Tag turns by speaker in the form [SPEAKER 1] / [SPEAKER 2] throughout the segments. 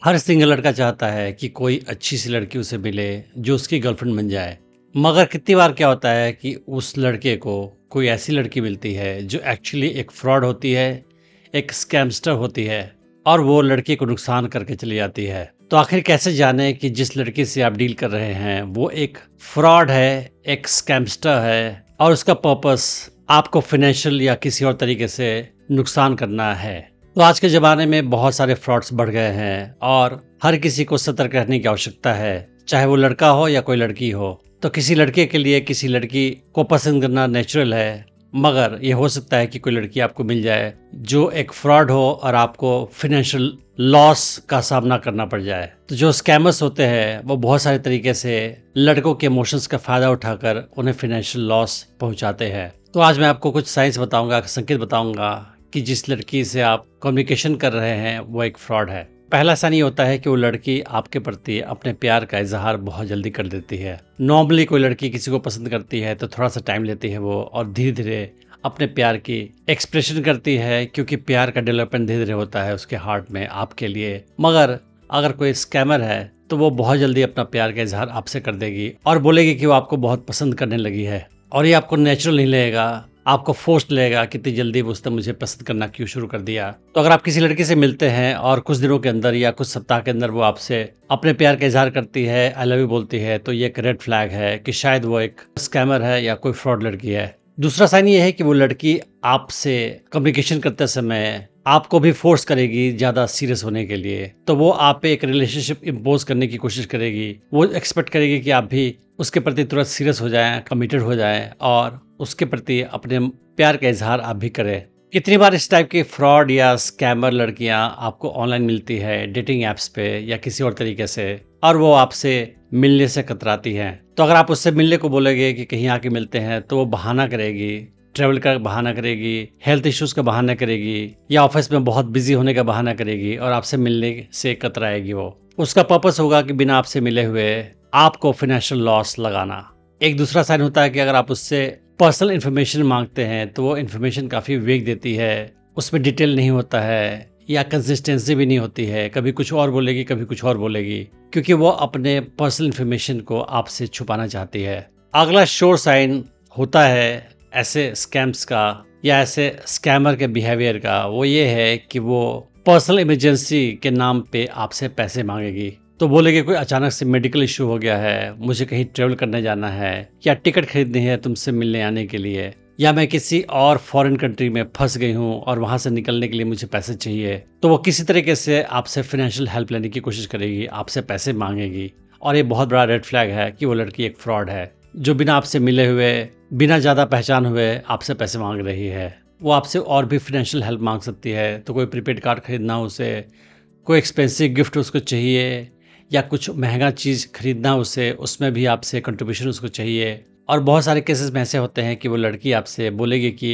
[SPEAKER 1] हर single लड़का चाहता है कि कोई अच्छी सी लड़की उसे मिले जो उसकी गर्लफ्रेंड बन जाए। मगर कितनी बार क्या होता है कि उस लड़के को कोई ऐसी लड़की मिलती है जो एक्चुअली एक फ्रॉड होती है, एक स्कैमस्टर होती है और वो लड़के को नुकसान करके चली जाती है। तो आखिर कैसे जाने कि जिस लड़की से आप डील कर रहे हैं वो एक फ्रॉड है, एक स्कैमस्टर है और उसका पर्पस आपको फाइनेंशियल या किसी और तरीके से नुकसान करना है। तो आज के ज़माने में बहुत सारे फ्रॉड्स बढ़ गए हैं और हर किसी को सतर्क रहने की आवश्यकता है, चाहे वो लड़का हो या कोई लड़की हो। तो किसी लड़के के लिए किसी लड़की को पसंद करना नेचुरल है, मगर ये हो सकता है कि कोई लड़की आपको मिल जाए जो एक फ्रॉड हो और आपको फाइनेंशियल लॉस का सामना करना पड़ जाए। तो जो स्कैमर्स होते हैं वो बहुत सारे तरीके से लड़कों के इमोशंस का फ़ायदा उठाकर उन्हें फाइनेंशियल लॉस पहुंचाते हैं। तो आज मैं आपको कुछ साइंस बताऊंगा, संकेत बताऊंगा कि जिस लड़की से आप कम्युनिकेशन कर रहे हैं वो एक फ्रॉड है। पहला साइन ये होता है कि वो लड़की आपके प्रति अपने प्यार का इजहार बहुत जल्दी कर देती है। नॉर्मली कोई लड़की किसी को पसंद करती है तो थोड़ा सा टाइम लेती है वो और धीरे धीरे अपने प्यार की एक्सप्रेशन करती है, क्योंकि प्यार का डेवलपमेंट धीरे धीरे होता है उसके हार्ट में आपके लिए। मगर अगर कोई स्कैमर है तो वो बहुत जल्दी अपना प्यार का इजहार आपसे कर देगी और बोलेगी कि वो आपको बहुत पसंद करने लगी है, और ये आपको नेचुरल नहीं लगेगा, आपको फोर्स लगेगा कितनी जल्दी उसने मुझे पसंद करना क्यों शुरू कर दिया। तो अगर आप किसी लड़की से मिलते हैं और कुछ दिनों के अंदर या कुछ सप्ताह के अंदर वो आपसे अपने प्यार का इजहार करती है, आई लव यू बोलती है, तो ये एक रेड फ्लैग है कि शायद वो एक स्कैमर है या कोई फ्रॉड लड़की है। दूसरा साइन ये है कि वो लड़की आपसे कम्युनिकेशन करते समय आपको भी फोर्स करेगी ज्यादा सीरियस होने के लिए। तो वो आप पे एक रिलेशनशिप इम्पोज करने की कोशिश करेगी। वो एक्सपेक्ट करेगी कि आप भी उसके प्रति तुरंत सीरियस हो जाएं, कमिटेड हो जाएं और उसके प्रति अपने प्यार का इजहार आप भी करें। कितनी बार इस टाइप की फ्रॉड या स्कैमर लड़कियां आपको ऑनलाइन मिलती है, डेटिंग एप्स पे या किसी और तरीके से, और वो आपसे मिलने से कतराती हैं। तो अगर आप उससे मिलने को बोलोगे कि कहीं आके मिलते हैं तो वो बहाना करेगी, ट्रेवल का बहाना करेगी, हेल्थ इश्यूज का बहाना करेगी या ऑफिस में बहुत बिजी होने का बहाना करेगी और आपसे मिलने से कतराएगी। वो उसका पर्पस होगा कि बिना आपसे मिले हुए आपको फाइनेंशियल लॉस लगाना। एक दूसरा साइन होता है कि अगर आप उससे पर्सनल इन्फॉर्मेशन मांगते हैं तो वो इन्फॉर्मेशन काफ़ी वेग देती है, उसमें डिटेल नहीं होता है या कंसिस्टेंसी भी नहीं होती है, कभी कुछ और बोलेगी कभी कुछ और बोलेगी, क्योंकि वो अपने पर्सनल इन्फॉर्मेशन को आपसे छुपाना चाहती है। अगला श्योर साइन होता है ऐसे स्कैम्स का या ऐसे स्कैमर के बिहेवियर का, वो ये है कि वो पर्सनल इमरजेंसी के नाम पे आपसे पैसे मांगेगी। तो बोलेगी कोई अचानक से मेडिकल इशू हो गया है, मुझे कहीं ट्रेवल करने जाना है या टिकट खरीदनी है तुमसे मिलने आने के लिए, या मैं किसी और फॉरेन कंट्री में फंस गई हूँ और वहां से निकलने के लिए मुझे पैसे चाहिए। तो वो किसी तरीके से आपसे फाइनेंशियल हेल्प लेने की कोशिश करेगी, आपसे पैसे मांगेगी। और ये बहुत बड़ा रेड फ्लैग है कि वो लड़की एक फ्रॉड है जो बिना आपसे मिले हुए, बिना ज़्यादा पहचान हुए आपसे पैसे मांग रही है। वो आपसे और भी फाइनेंशियल हेल्प मांग सकती है। तो कोई प्रीपेड कार्ड खरीदना हो उसे, कोई एक्सपेंसिव गिफ्ट उसको चाहिए या कुछ महंगा चीज़ खरीदना उसे, उसमें भी आपसे कंट्रीब्यूशन उसको चाहिए। और बहुत सारे केसेस में ऐसे होते हैं कि वो लड़की आपसे बोलेगी कि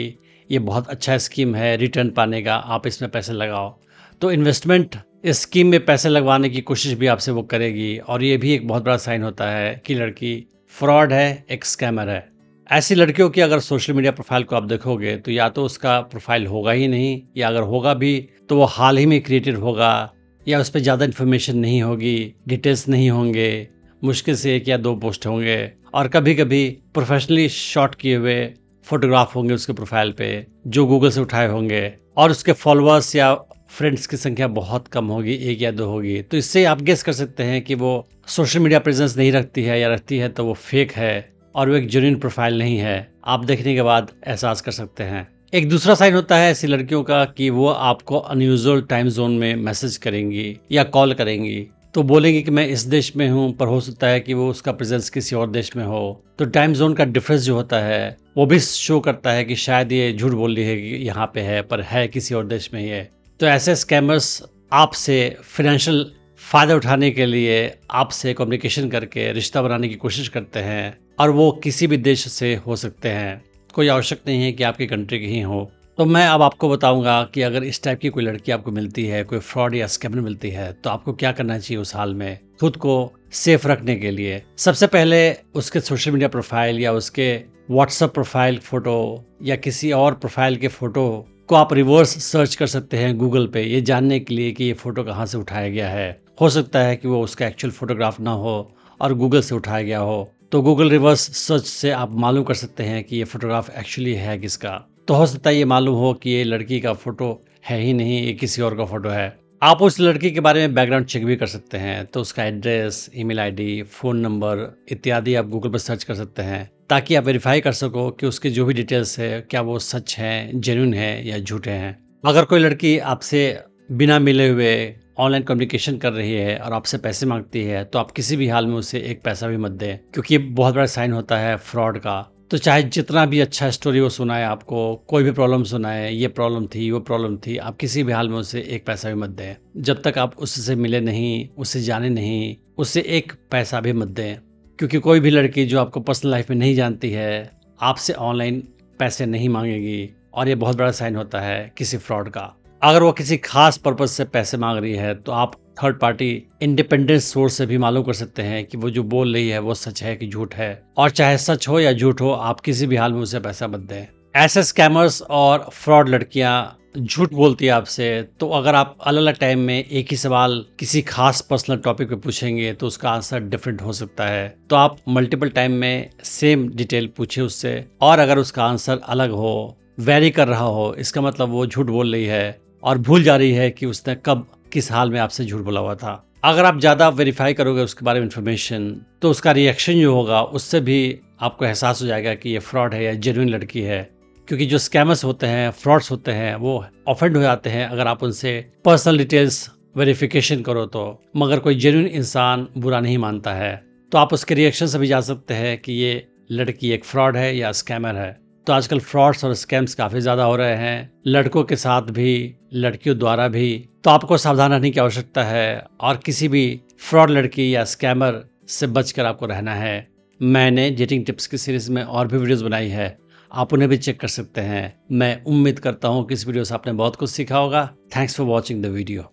[SPEAKER 1] ये बहुत अच्छा स्कीम है रिटर्न पाने का, आप इसमें पैसे लगाओ। तो इन्वेस्टमेंट इस स्कीम में पैसे लगवाने की कोशिश भी आपसे वो करेगी। और ये भी एक बहुत बड़ा साइन होता है कि लड़की फ्रॉड है, एक स्कैमर है। ऐसी लड़कियों की अगर सोशल मीडिया प्रोफाइल को आप देखोगे तो या तो उसका प्रोफाइल होगा ही नहीं, या अगर होगा भी तो वो हाल ही में क्रिएटेड होगा, या उस पर ज़्यादा इन्फॉर्मेशन नहीं होगी, डिटेल्स नहीं होंगे, मुश्किल से 1 या 2 पोस्ट होंगे, और कभी कभी प्रोफेशनली शॉट किए हुए फोटोग्राफ होंगे उसके प्रोफाइल पे जो गूगल से उठाए होंगे, और उसके फॉलोअर्स या फ्रेंड्स की संख्या बहुत कम होगी, 1 या 2 होगी। तो इससे आप गेस कर सकते हैं कि वो सोशल मीडिया प्रेजेंस नहीं रखती है, या रखती है तो वो फेक है और वो एक जेन्युइन प्रोफाइल नहीं है। आप देखने के बाद एहसास कर सकते हैं। एक दूसरा साइन होता है ऐसी लड़कियों का कि वो आपको अनयूजुअल टाइम जोन में मैसेज करेंगी या कॉल करेंगी। तो बोलेंगी कि मैं इस देश में हूँ, पर हो सकता है कि वो उसका प्रेजेंस किसी और देश में हो। तो टाइम जोन का डिफरेंस जो होता है वो भी शो करता है कि शायद ये झूठ बोल रही है कि यहाँ पे है, पर है किसी और देश में ही है। तो ऐसे स्कैमर्स आपसे फाइनेंशियल फ़ायदा उठाने के लिए आपसे कम्युनिकेशन करके रिश्ता बनाने की कोशिश करते हैं, और वो किसी भी देश से हो सकते हैं, कोई आवश्यक नहीं है कि आपकी कंट्री की ही हो। तो मैं अब आपको बताऊंगा कि अगर इस टाइप की कोई लड़की आपको मिलती है, कोई फ्रॉड या स्कैमर मिलती है, तो आपको क्या करना चाहिए उस हाल में खुद को सेफ रखने के लिए। सबसे पहले उसके सोशल मीडिया प्रोफाइल या उसके व्हाट्सएप प्रोफाइल फोटो या किसी और प्रोफाइल के फोटो को आप रिवर्स सर्च कर सकते हैं गूगल पे, ये जानने के लिए कि ये फ़ोटो कहाँ से उठाया गया है। हो सकता है कि वो उसका एक्चुअल फ़ोटोग्राफ ना हो और गूगल से उठाया गया हो, तो गूगल रिवर्स सर्च से आप मालूम कर सकते हैं कि ये फ़ोटोग्राफ एक्चुअली है किसका। तो हो सकता है ये मालूम हो कि ये लड़की का फ़ोटो है ही नहीं, ये किसी और का फ़ोटो है। आप उस लड़की के बारे में बैकग्राउंड चेक भी कर सकते हैं, तो उसका address, email ID, phone number इत्यादि आप गूगल पर सर्च कर सकते हैं, ताकि आप वेरीफाई कर सको कि उसके जो भी डिटेल्स है क्या वो सच हैं, जेन्युइन है या झूठे हैं। अगर कोई लड़की आपसे बिना मिले हुए ऑनलाइन कम्युनिकेशन कर रही है और आपसे पैसे मांगती है, तो आप किसी भी हाल में उसे एक पैसा भी मत दें, क्योंकि ये बहुत बड़ा साइन होता है फ्रॉड का। तो चाहे जितना भी अच्छा स्टोरी वो सुनाए आपको, कोई भी प्रॉब्लम सुनाए, ये प्रॉब्लम थी, वो प्रॉब्लम थी, आप किसी भी हाल में उसे एक पैसा भी मत दें। जब तक आप उससे मिले नहीं, उससे जाने नहीं, उससे एक पैसा भी मत दें। क्योंकि कोई भी लड़की जो आपको पर्सनल लाइफ में नहीं जानती है, आपसे ऑनलाइन पैसे नहीं मांगेगी, और ये बहुत बड़ा साइन होता है किसी फ्रॉड का। अगर वो किसी खास पर्पज़ से पैसे मांग रही है, तो आप थर्ड पार्टी इंडिपेंडेंट सोर्स से भी मालूम कर सकते हैं कि वो जो बोल रही है वो सच है कि झूठ है। और चाहे सच हो या झूठ हो, आप किसी भी हाल में उसे पैसा मत दें। ऐसे स्कैमर्स और फ्रॉड लड़कियां झूठ बोलती है आपसे, तो अगर आप अलग अलग टाइम में एक ही सवाल किसी खास पर्सनल टॉपिक पे पूछेंगे, तो उसका आंसर डिफरेंट हो सकता है। तो आप मल्टीपल टाइम में सेम डिटेल पूछे उससे, और अगर उसका आंसर अलग हो, वेरी कर रहा हो, इसका मतलब वो झूठ बोल रही है और भूल जा रही है कि उसने कब किस हाल में आपसे झूठ बोला हुआ था। अगर आप ज़्यादा वेरीफाई करोगे उसके बारे में इंफॉर्मेशन, तो उसका रिएक्शन जो होगा उससे भी आपको एहसास हो जाएगा कि ये फ्रॉड है या जेन्युइन लड़की है। क्योंकि जो स्कैमर्स होते हैं, फ्रॉड्स होते हैं, वो ऑफेंड हो जाते हैं अगर आप उनसे पर्सनल डिटेल्स वेरिफिकेशन करो तो। मगर कोई जेन्युइन इंसान बुरा नहीं मानता है, तो आप उसके रिएक्शन से भी जा सकते हैं कि ये लड़की एक फ्रॉड है या स्कैमर है। तो आजकल फ्रॉड्स और स्कैम्स काफ़ी ज़्यादा हो रहे हैं, लड़कों के साथ भी, लड़कियों द्वारा भी। तो आपको सावधान रहने की आवश्यकता है और किसी भी फ्रॉड लड़की या स्कैमर से बचकर आपको रहना है। मैंने डेटिंग टिप्स की सीरीज़ में और भी वीडियोज़ बनाई है, आप उन्हें भी चेक कर सकते हैं। मैं उम्मीद करता हूँ कि इस वीडियो से आपने बहुत कुछ सीखा होगा। Thanks for watching the video.